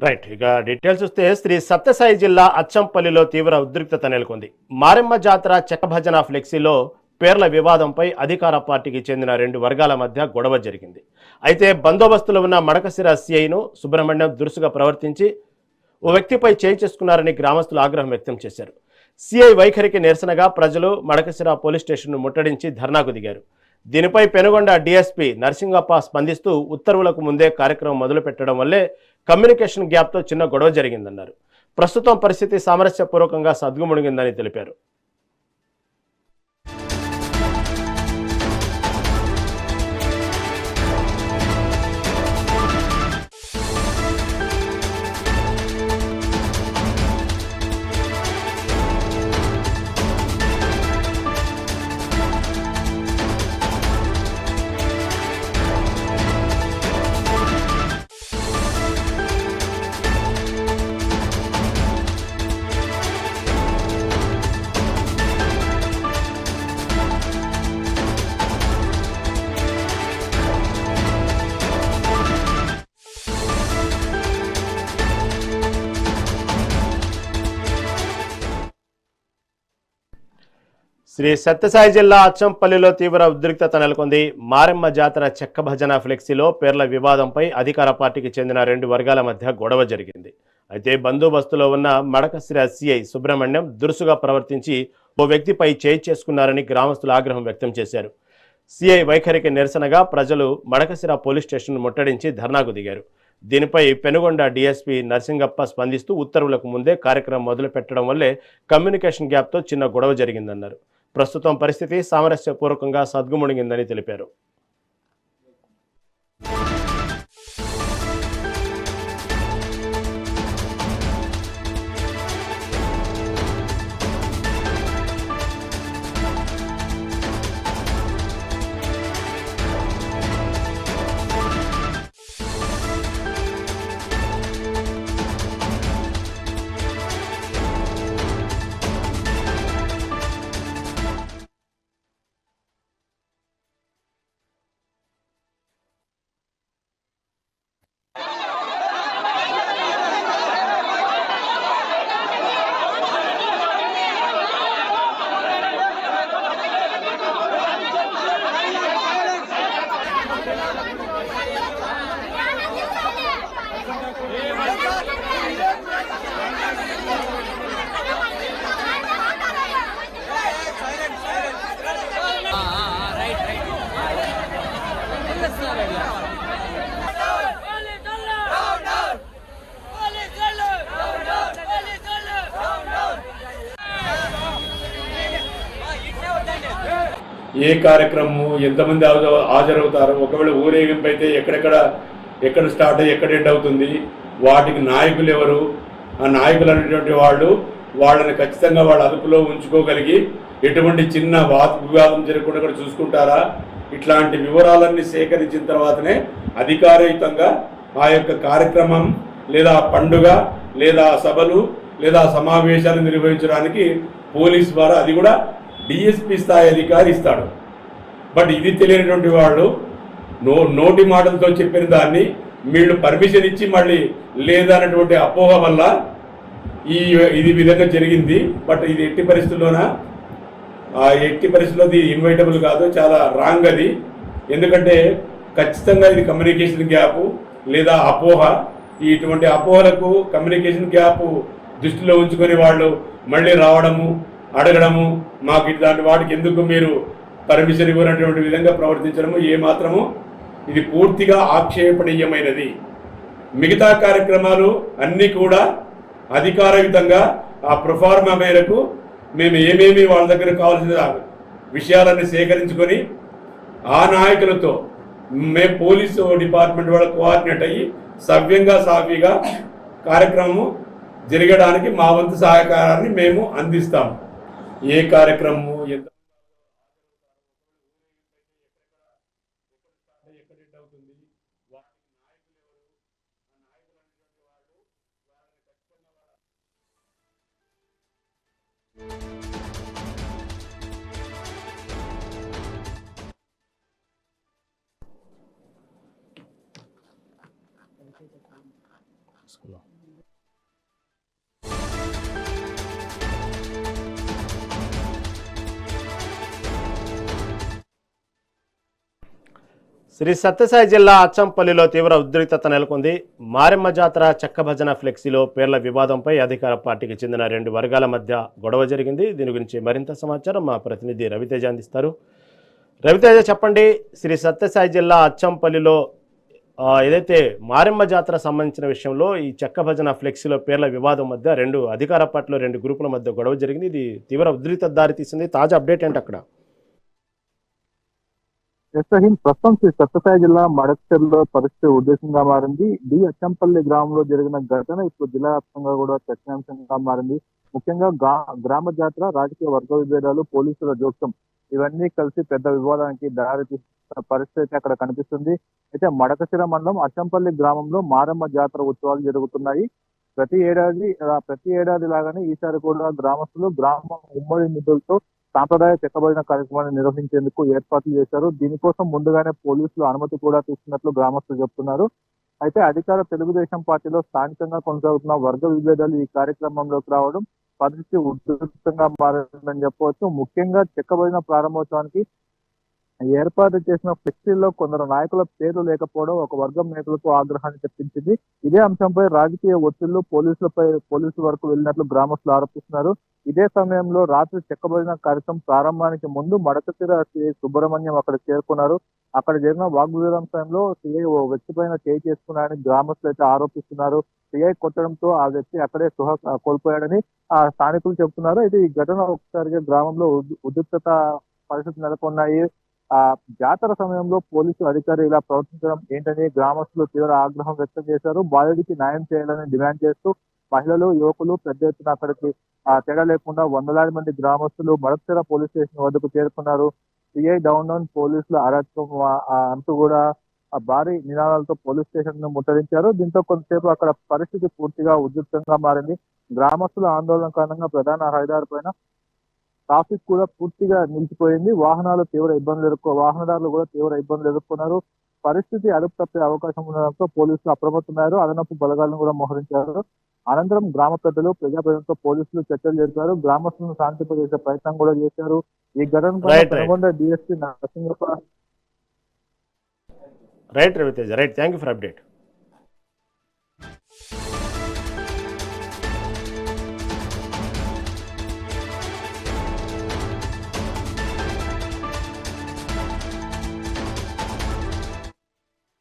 Right. ఇక details చూస్తే శ్రీ సత్యసాయి జిల్లా అచ్చంపల్లిలో తీవ్ర ఉద్రిక్తత నెలకొంది. మారెమ్మ జాతర చెక్క భజన ఫ్లెక్సీలో పేర్ల వివాదంపై అధికార పార్టీకి చెందిన రెండు వర్గాల మధ్య గొడవ జరిగింది. అయితే బందోబస్తులో ఉన్న మడకశిర సిఐను సుబ్రహ్మణ్యం దురుసుగా ప్రవర్తించి ఓ వ్యక్తిపై చేయి చేసుకున్నారని గ్రామస్తులు ఆగ్రహం వ్యక్తం చేశారు. సిఐ వైఖరికి నిరసనగా ప్రజలు మడకశిర పోలీస్ స్టేషన్ను ముట్టడించి ధర్నాకు దిగారు. దీనిపై పెనుగొండ డీఎస్పీ నరసింగప్ప స్పందిస్తూ ఉత్తర్వులకు ముందే కార్యక్రమం మొదలుపెట్టడం వల్లే కమ్యూనికేషన్ గ్యాప్తో చిన్న గొడవ జరిగిందన్నారు. ప్రస్తుతం పరిస్థితి సామరస్యపూర్వకంగా సద్గుమణిగిందని తెలిపారు. శ్రీ సత్యసాయి జిల్లా అచ్చంపల్లిలో తీవ్ర ఉద్రిక్తత నెలకొంది. మారెమ్మ జాతర చెక్క భజన ఫ్లెక్సీలో పేర్ల వివాదంపై అధికార పార్టీకి చెందిన రెండు వర్గాల మధ్య గొడవ జరిగింది. అయితే బందోబస్తులో ఉన్న మడకశిర సిఐ సుబ్రహ్మణ్యం దురుసుగా ప్రవర్తించి ఓ వ్యక్తిపై చేయి చేసుకున్నారని గ్రామస్తులు ఆగ్రహం వ్యక్తం చేశారు. సిఐ వైఖరికి నిరసనగా ప్రజలు మడకశిర పోలీస్ స్టేషన్ ముట్టడించి ధర్నాకు దిగారు. దీనిపై పెనుగొండ డీఎస్పీ నరసింగప్ప స్పందిస్తూ ఉత్తర్వులకు ముందే కార్యక్రమం మొదలు పెట్టడం వల్లే కమ్యూనికేషన్ గ్యాప్తో చిన్న గొడవ జరిగిందన్నారు. ప్రస్తుతం పరిస్థితి సామరస్యపూర్వకంగా సద్గుమణిగిందని తెలిపారు. ఏ కార్యక్రమం ఎంతమంది హాజరవుతారు, ఒకవేళ ఊరేగింపు అయితే ఎక్కడ స్టార్ట్ అయ్యి ఎక్కడ ఎండ్ అవుతుంది, వాటికి నాయకులు ఎవరు, ఆ నాయకులు అనేటువంటి వాళ్ళని ఖచ్చితంగా వాళ్ళ అదుపులో ఉంచుకోగలిగి ఎటువంటి చిన్న వివాదం జరగకుండా కూడా చూసుకుంటారా, ఇట్లాంటి వివరాలన్నీ సేకరించిన తర్వాతనే అధికారయుతంగా ఆ యొక్క కార్యక్రమం లేదా పండుగ లేదా సభలు లేదా సమావేశాలు నిర్వహించడానికి పోలీస్ ద్వారా అది కూడా డిఎస్పీ స్థాయి అధికారి ఇస్తాడు. బట్ ఇది తెలియనటువంటి వాళ్ళు నోటి మాటలతో చెప్పిన దాన్ని వీళ్ళు పర్మిషన్ ఇచ్చి మళ్ళీ లేదన్నటువంటి అపోహ వల్ల ఇది విధంగా జరిగింది. బట్ ఇది ఎట్టి పరిస్థితుల్లోది ఇన్వైటబుల్ కాదు, చాలా రాంగ్ అది. ఎందుకంటే ఖచ్చితంగా ఇది కమ్యూనికేషన్ గ్యాప్ లేదా అపోహ. ఇటువంటి అపోహలకు కమ్యూనికేషన్ గ్యాప్ దృష్టిలో ఉంచుకొని వాళ్ళు మళ్ళీ రావడము, అడగడము, మాకు ఇట్లాంటి వాటికి ఎందుకు మీరు పర్మిషన్ ఇవ్వనటువంటి విధంగా ప్రవర్తించడము ఏమాత్రము ఇది పూర్తిగా ఆక్షేపణీయమైనది. మిగతా కార్యక్రమాలు అన్నీ కూడా అధికారయుతంగా ఆ ప్రొఫార్మా మేరకు మేము ఏమేమి వాళ్ళ దగ్గర కావాల్సిన విషయాలన్నీ సేకరించుకొని ఆ నాయకులతో మేము పోలీసు డిపార్ట్మెంట్ వాళ్ళ కోఆర్డినేట్ అయ్యి సవ్యంగా సాఫీగా కార్యక్రమము జరగడానికి మా వంతు సహకారాన్ని మేము అందిస్తాము. ఏ కార్యక్రమము ఎంత School. శ్రీ సత్యసాయి జిల్లా అచ్చంపల్లిలో తీవ్ర ఉద్రిక్తత నెలకొంది. మారెమ్మ జాతర చెక్క భజన ఫ్లెక్సీలో పేర్ల వివాదంపై అధికార పార్టీకి చెందిన రెండు వర్గాల మధ్య గొడవ జరిగింది. దీని గురించి మరింత సమాచారం మా ప్రతినిధి రవితేజ అందిస్తారు. రవితేజ, చెప్పండి. శ్రీ సత్యసాయి జిల్లా అచ్చంపల్లిలో ఏదైతే మారెమ్మ జాతర సంబంధించిన విషయంలో ఈ చెక్క భజన ఫ్లెక్సీలో పేర్ల వివాదం మధ్య అధికార పార్టీలో రెండు గ్రూపుల మధ్య గొడవ జరిగింది. ఇది తీవ్ర ఉద్రిక్తత దారితీసింది. తాజా అప్డేట్ ఏంటి అక్కడ? ప్రస్తుతం శ్రీ సత్యసాయి జిల్లా మడకచెరులో పరిస్థితి ఉద్దేశంగా మారింది. అచ్చంపల్లి గ్రామంలో జరిగిన ఘటన ఇప్పుడు జిల్లా వ్యాప్తంగా కూడా చర్చనాంశంగా మారింది. ముఖ్యంగా గ్రామ జాతర, రాజకీయ వర్గ విభేదాలు, పోలీసుల జోక్యం ఇవన్నీ కలిసి పెద్ద వివాదానికి దారితీస్తున్న పరిస్థితి అక్కడ కనిపిస్తుంది. అయితే మడకశిర మండలం అచ్చంపల్లి గ్రామంలో మారమ్మ జాతర ఉత్సవాలు జరుగుతున్నాయి. ప్రతి ఏడాది లాగానే ఈసారి కూడా గ్రామస్తులు గ్రామ ఉమ్మడి నిధులతో సాంప్రదాయ చెక్కబడిన కార్యక్రమాన్ని నిర్వహించేందుకు ఏర్పాట్లు చేశారు. దీనికోసం ముందుగానే పోలీసులు అనుమతి కూడా తీసుకున్నట్లు గ్రామస్తులు చెప్తున్నారు. అయితే అధికార తెలుగుదేశం పార్టీలో స్థానికంగా కొనసాగుతున్న వర్గ విభేదాలు ఈ కార్యక్రమంలోకి రావడం పరిస్థితి ఉధృతంగా మారిందని చెప్పవచ్చు. ముఖ్యంగా చెక్కబడిన ప్రారంభోత్సవానికి ఏర్పాటు చేసిన ఫ్లెక్సీల్లో కొందరు నాయకుల పేర్లు లేకపోవడం ఒక వర్గం నేతలకు ఆగ్రహాన్ని తెప్పించింది. ఇదే అంశంపై రాజకీయ ఒత్తిళ్లు పోలీసుల వరకు వెళ్ళినట్లు గ్రామస్తులు ఆరోపిస్తున్నారు. ఇదే సమయంలో రాత్రి చెక్కబడిన కార్యక్రమం ప్రారంభానికి ముందు మడకశిర సిఐ సుబ్రహ్మణ్యం అక్కడ చేరుకున్నారు. అక్కడ జరిగిన వాగ్వివాదం సమయంలో సిఐ ఓ వ్యక్తి పైన చేయి చేసుకున్నారని గ్రామస్తులు అయితే ఆరోపిస్తున్నారు. సిఐ కొట్టడంతో ఆ వ్యక్తి అక్కడే కోల్పోయాడని ఆ స్థానికులు చెబుతున్నారు. అయితే ఈ ఘటన ఒకసారిగా గ్రామంలో ఉద్రిక్తత పరిస్థితులు నెలకొన్నాయి. ఆ జాతర సమయంలో పోలీసు అధికారులు ఇలా ప్రవర్తించడం ఏంటని గ్రామస్తులు తీవ్ర ఆగ్రహం వ్యక్తం చేశారు. బాలుడికి న్యాయం చేయాలని డిమాండ్ చేస్తూ మహిళలు, యువకులు పెద్ద ఎత్తున అక్కడికి తేడా లేకుండా వందలాది మంది గ్రామస్తులు మడకశిర పోలీస్ స్టేషన్ వద్దకు చేరుకున్నారు. సిఐ డౌన్ పోలీసుల అరాచకం అంటూ కూడా భారీ నినాదాలతో పోలీస్ స్టేషన్ ను ముట్టడించారు. దీంతో కొంతసేపు అక్కడ పరిస్థితి పూర్తిగా ఉద్రిక్తంగా మారింది. గ్రామస్తుల ఆందోళన కారణంగా ప్రధాన రహదారి పైన ట్రాఫిక్ కూడా పూర్తిగా నిలిచిపోయింది. వాహనదారులు కూడా తీవ్ర ఇబ్బందులు ఎదుర్కొన్నారు. పరిస్థితి అదుపు తప్పే అవకాశం ఉండడంతో పోలీసులు అప్రమత్తమయ్యారు. అదనపు బలగాలను కూడా మోహరించారు. అనంతరం గ్రామ పెద్దలు, ప్రజాప్రతినిధులతో పోలీసులు చర్చలు జరిపారు. గ్రామస్తులను శాంతింపజేసే ప్రయత్నం కూడా చేశారు. ఈ ఘటనపై Penukonda DSP Narasingappa right Raviteja, right. Thank you for update.